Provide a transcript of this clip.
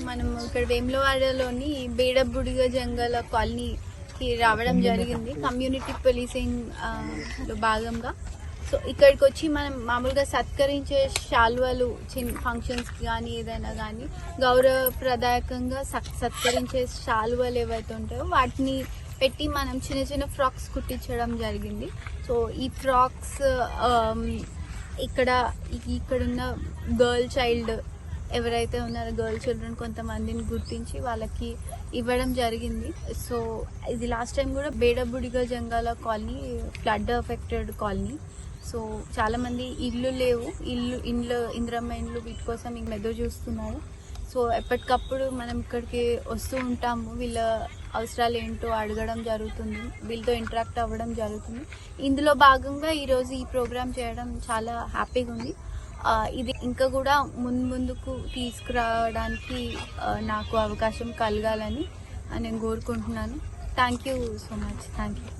మనం ఇక్కడ వేములవాడలోని బేడబుడిగ జంగల కాలనీకి రావడం జరిగింది కమ్యూనిటీ పోలీసింగ్ లో భాగంగా. సో ఇక్కడికి వచ్చి మనం మామూలుగా సత్కరించే శాల్వలు చిన్న ఫంక్షన్స్ కానీ ఏదైనా కానీ గౌరవప్రదాయకంగా సత్కరించే శాల్వలు ఏవైతే ఉంటాయో వాటిని పెట్టి మనం చిన్న చిన్న ఫ్రాక్స్ కుట్టించడం జరిగింది. సో ఈ ఫ్రాక్స్ ఇక్కడున్న గర్ల్ చైల్డ్ ఎవరైతే ఉన్నారో గర్ల్ చిల్డ్రన్ కొంతమందిని గుర్తించి వాళ్ళకి ఇవ్వడం జరిగింది. సో ఇది లాస్ట్ టైం కూడా Bedabudiga Jangala colony flood affected colony. So చాలామంది ఇల్లు లేవు, ఇందిరమ్మ ఇండ్లు వీటి కోసం ఇంక ఎదురు చూస్తున్నారు. సో ఎప్పటికప్పుడు మనం ఇక్కడికి వస్తూ ఉంటాము, వీళ్ళ అవసరాలు ఏంటో అడగడం జరుగుతుంది, వీళ్ళతో ఇంటరాక్ట్ అవ్వడం జరుగుతుంది. ఇందులో భాగంగా ఈరోజు ఈ ప్రోగ్రామ్ చేయడం చాలా హ్యాపీగా ఉంది. ఇది ఇంకా కూడా ముందుకు తీసుకురావడానికి నాకు అవకాశం కలగాలని నేను కోరుకుంటున్నాను. Thank you so much. Thank you.